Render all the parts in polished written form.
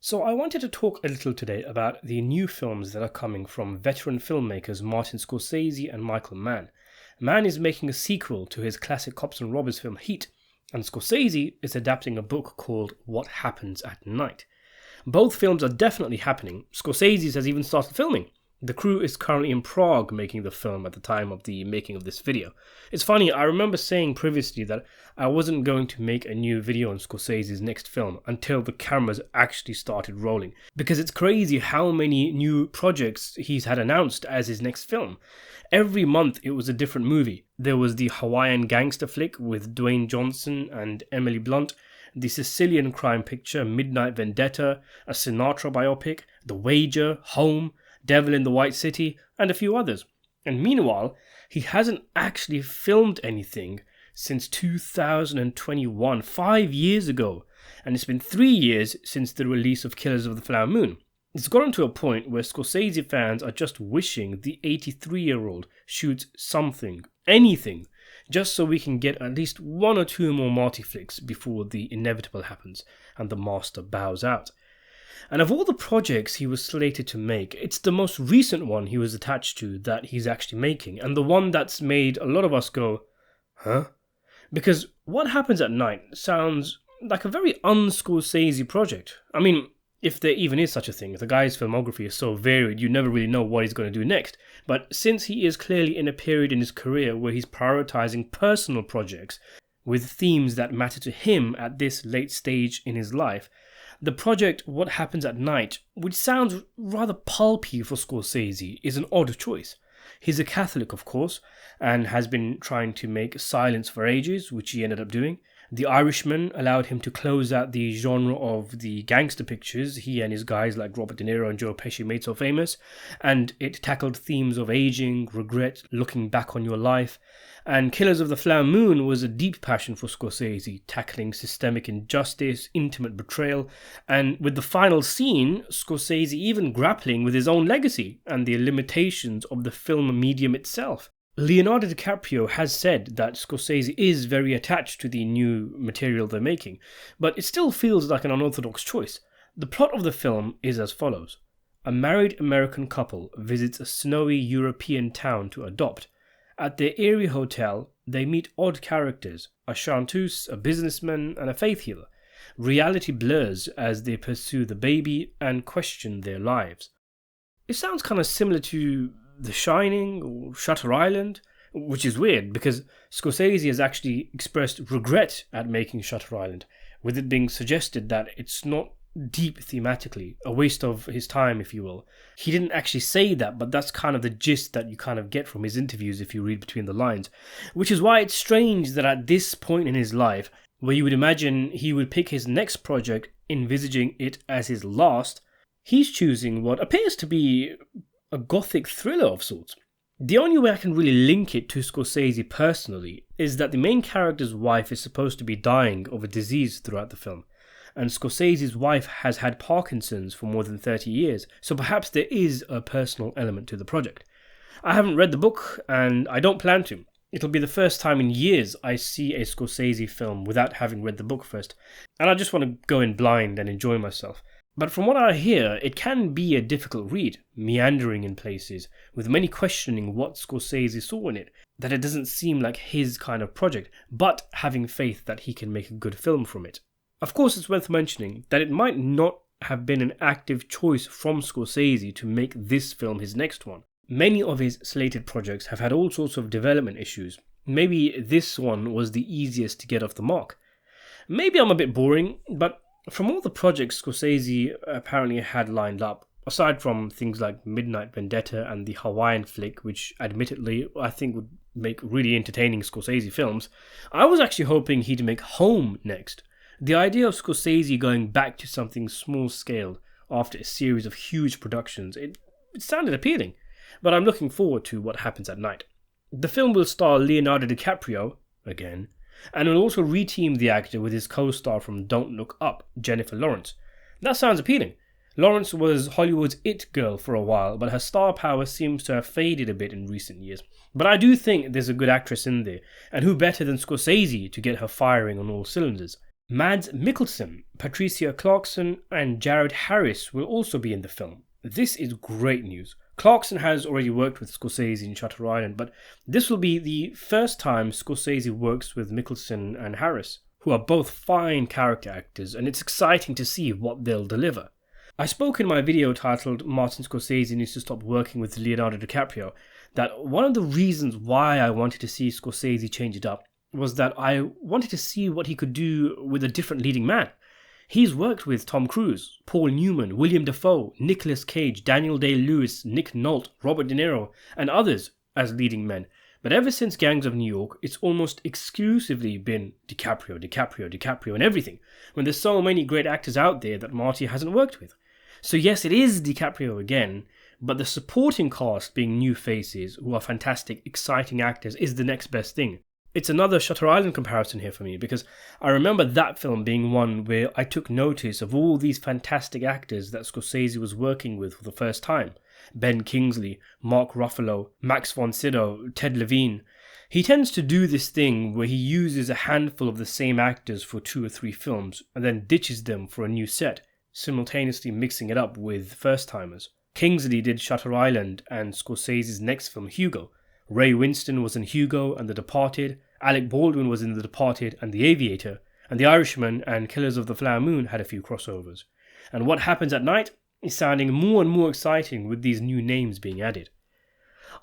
So I wanted to talk a little today about the new films that are coming from veteran filmmakers Martin Scorsese and Michael Mann. Mann is making a sequel to his classic cops and robbers film Heat, and Scorsese is adapting a book called What Happens at Night. Both films are definitely happening. Scorsese has even started filming. The crew is currently in Prague making the film at the time of the making of this video. It's funny, I remember saying previously that I wasn't going to make a new video on Scorsese's next film until the cameras actually started rolling. Because it's crazy how many new projects he's had announced as his next film. Every month it was a different movie. There was the Hawaiian gangster flick with Dwayne Johnson and Emily Blunt, the Sicilian crime picture Midnight Vendetta, a Sinatra biopic, The Wager, Home, Devil in the White City, and a few others. And meanwhile, he hasn't actually filmed anything since 2021, 5 years ago, and it's been 3 years since the release of Killers of the Flower Moon. It's gotten to a point where Scorsese fans are just wishing the 83-year-old shoots something, anything, just so we can get at least 1 or 2 more Marty flicks before the inevitable happens and the master bows out. And of all the projects he was slated to make, it's the most recent one he was attached to that he's actually making, and the one that's made a lot of us go, huh? Because What Happens at Night sounds like a very un-Scorsese project. I mean, if there even is such a thing, the guy's filmography is so varied you never really know what he's going to do next. But since he is clearly in a period in his career where he's prioritizing personal projects with themes that matter to him at this late stage in his life, the project What Happens at Night, which sounds rather pulpy for Scorsese, is an odd choice. He's a Catholic, of course, and has been trying to make Silence for ages, which he ended up doing. The Irishman allowed him to close out the genre of the gangster pictures he and his guys like Robert De Niro and Joe Pesci made so famous, and it tackled themes of aging, regret, looking back on your life. And Killers of the Flower Moon was a deep passion for Scorsese, tackling systemic injustice, intimate betrayal, and with the final scene, Scorsese even grappling with his own legacy and the limitations of the film medium itself. Leonardo DiCaprio has said that Scorsese is very attached to the new material they're making, but it still feels like an unorthodox choice. The plot of the film is as follows. A married American couple visits a snowy European town to adopt. At their eerie hotel, they meet odd characters, a chanteuse, a businessman, and a faith healer. Reality blurs as they pursue the baby and question their lives. It sounds kind of similar to The Shining or Shutter Island, which is weird because Scorsese has actually expressed regret at making Shutter Island, with it being suggested that it's not deep thematically, a waste of his time, if you will. He didn't actually say that, but that's kind of the gist that you kind of get from his interviews if you read between the lines, which is why it's strange that at this point in his life, where you would imagine he would pick his next project, envisaging it as his last, he's choosing what appears to be a gothic thriller of sorts. The only way I can really link it to Scorsese personally is that the main character's wife is supposed to be dying of a disease throughout the film, and Scorsese's wife has had Parkinson's for more than 30 years, so perhaps there is a personal element to the project. I haven't read the book, and I don't plan to. It'll be the first time in years I see a Scorsese film without having read the book first, and I just want to go in blind and enjoy myself. But from what I hear, it can be a difficult read, meandering in places, with many questioning what Scorsese saw in it, that it doesn't seem like his kind of project, but having faith that he can make a good film from it. Of course, it's worth mentioning that it might not have been an active choice from Scorsese to make this film his next one. Many of his slated projects have had all sorts of development issues. Maybe this one was the easiest to get off the mark. Maybe I'm a bit boring, but from all the projects Scorsese apparently had lined up, aside from things like Midnight Vendetta and the Hawaiian flick, which admittedly I think would make really entertaining Scorsese films, I was actually hoping he'd make Home next. The idea of Scorsese going back to something small scale after a series of huge productions, it sounded appealing, but I'm looking forward to What Happens at Night. The film will star Leonardo DiCaprio, again, and will also reteam the actor with his co-star from Don't Look Up, Jennifer Lawrence. That sounds appealing. Lawrence was Hollywood's it girl for a while, but her star power seems to have faded a bit in recent years. But I do think there's a good actress in there, and who better than Scorsese to get her firing on all cylinders? Mads Mikkelsen, Patricia Clarkson, and Jared Harris will also be in the film. This is great news. Clarkson has already worked with Scorsese in Shutter Island, but this will be the first time Scorsese works with Mikkelsen and Harris, who are both fine character actors, and it's exciting to see what they'll deliver. I spoke in my video titled Martin Scorsese Needs to Stop Working with Leonardo DiCaprio that one of the reasons why I wanted to see Scorsese change it up was that I wanted to see what he could do with a different leading man. He's worked with Tom Cruise, Paul Newman, William Dafoe, Nicolas Cage, Daniel Day-Lewis, Nick Nolte, Robert De Niro, and others as leading men. But ever since Gangs of New York, it's almost exclusively been DiCaprio and everything, when there's so many great actors out there that Marty hasn't worked with. So yes, it is DiCaprio again, but the supporting cast being new faces who are fantastic, exciting actors is the next best thing. It's another Shutter Island comparison here for me, because I remember that film being one where I took notice of all these fantastic actors that Scorsese was working with for the first time. Ben Kingsley, Mark Ruffalo, Max von Sydow, Ted Levine. He tends to do this thing where he uses a handful of the same actors for 2 or 3 films and then ditches them for a new set, simultaneously mixing it up with first-timers. Kingsley did Shutter Island and Scorsese's next film Hugo. Ray Winston was in Hugo and The Departed, Alec Baldwin was in The Departed and The Aviator, and The Irishman and Killers of the Flower Moon had a few crossovers. And What Happens at Night is sounding more and more exciting with these new names being added.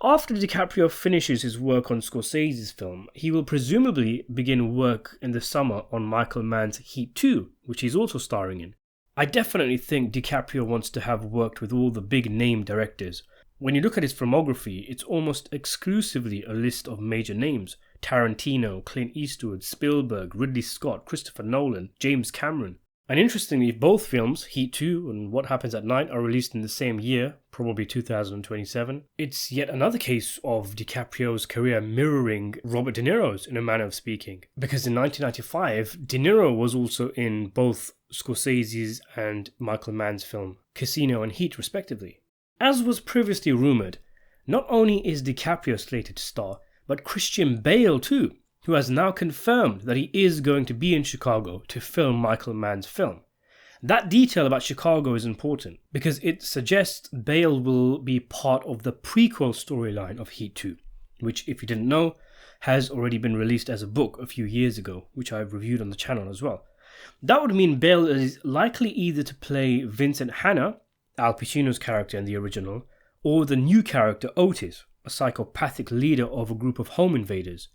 After DiCaprio finishes his work on Scorsese's film, he will presumably begin work in the summer on Michael Mann's Heat 2, which he's also starring in. I definitely think DiCaprio wants to have worked with all the big name directors. When you look at his filmography, it's almost exclusively a list of major names. Tarantino, Clint Eastwood, Spielberg, Ridley Scott, Christopher Nolan, James Cameron. And interestingly, both films, Heat 2 and What Happens at Night, are released in the same year, probably 2027. It's yet another case of DiCaprio's career mirroring Robert De Niro's, in a manner of speaking. Because in 1995, De Niro was also in both Scorsese's and Michael Mann's film Casino and Heat, respectively. As was previously rumoured, not only is DiCaprio slated to star, but Christian Bale too, who has now confirmed that he is going to be in Chicago to film Michael Mann's film. That detail about Chicago is important because it suggests Bale will be part of the prequel storyline of Heat 2, which, if you didn't know, has already been released as a book a few years ago, which I've reviewed on the channel as well. That would mean Bale is likely either to play Vincent Hanna, Al Pacino's character in the original, or the new character Otis, a psychopathic leader of a group of home invaders.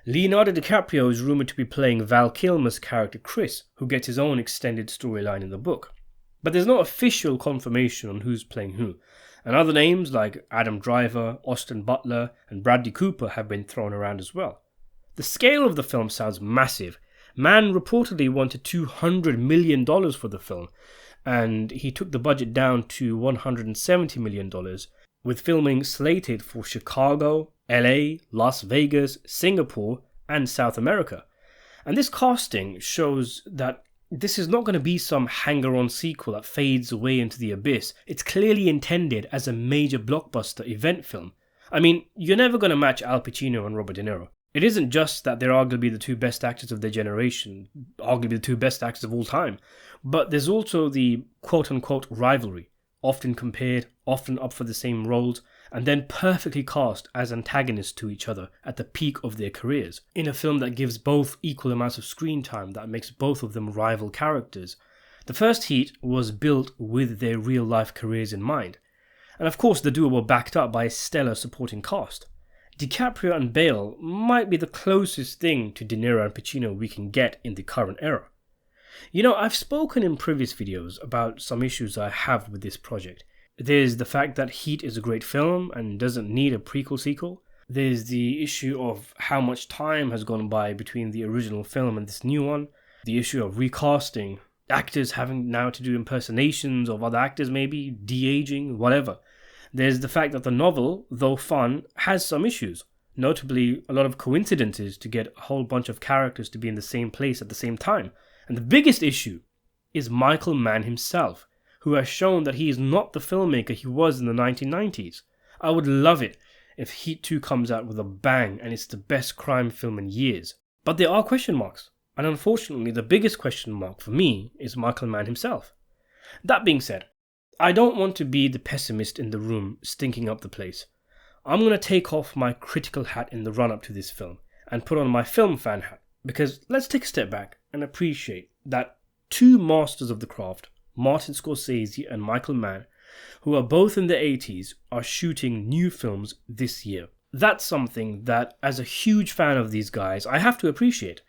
Leonardo DiCaprio is rumoured to be playing Val Kilmer's character Chris, who gets his own extended storyline in the book. But there's no official confirmation on who's playing who, and other names like Adam Driver, Austin Butler, and Bradley Cooper have been thrown around as well. The scale of the film sounds massive. Mann reportedly wanted $200 million for the film, and he took the budget down to $170 million, with filming slated for Chicago, LA, Las Vegas, Singapore, and South America. And this casting shows that this is not going to be some hanger-on sequel that fades away into the abyss. It's clearly intended as a major blockbuster event film. I mean, you're never going to match Al Pacino and Robert De Niro. It isn't just that they're arguably the two best actors of their generation, arguably the two best actors of all time, but there's also the quote-unquote rivalry, often compared, often up for the same roles, and then perfectly cast as antagonists to each other at the peak of their careers, in a film that gives both equal amounts of screen time that makes both of them rival characters. The first Heat was built with their real-life careers in mind, and of course the duo were backed up by a stellar supporting cast. DiCaprio and Bale might be the closest thing to De Niro and Pacino we can get in the current era. You know, I've spoken in previous videos about some issues I have with this project. There's the fact that Heat is a great film and doesn't need a prequel sequel. There's the issue of how much time has gone by between the original film and this new one. The issue of recasting, actors having now to do impersonations of other actors maybe, de-aging, whatever. There's the fact that the novel, though fun, has some issues. Notably, a lot of coincidences to get a whole bunch of characters to be in the same place at the same time. And the biggest issue is Michael Mann himself, who has shown that he is not the filmmaker he was in the 1990s. I would love it if Heat 2 comes out with a bang and it's the best crime film in years. But there are question marks. And unfortunately, the biggest question mark for me is Michael Mann himself. That being said, I don't want to be the pessimist in the room stinking up the place. I'm going to take off my critical hat in the run-up to this film and put on my film fan hat, because let's take a step back and appreciate that two masters of the craft, Martin Scorsese and Michael Mann, who are both in the 80s, are shooting new films this year. That's something that, as a huge fan of these guys, I have to appreciate.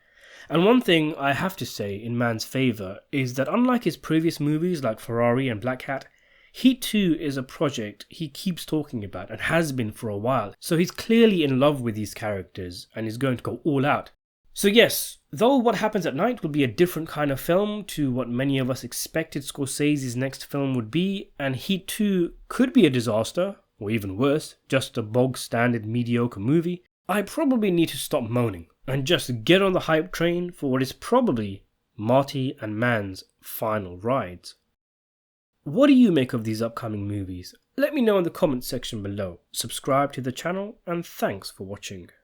And one thing I have to say in Mann's favour is that unlike his previous movies like Ferrari and Black Hat, Heat 2 is a project he keeps talking about and has been for a while, so he's clearly in love with these characters and is going to go all out. So yes, though What Happens at Night will be a different kind of film to what many of us expected Scorsese's next film would be, and Heat 2 could be a disaster, or even worse, just a bog-standard mediocre movie, I probably need to stop moaning and just get on the hype train for what is probably Marty and Mann's final rides. What do you make of these upcoming movies? Let me know in the comments section below. Subscribe to the channel, and thanks for watching.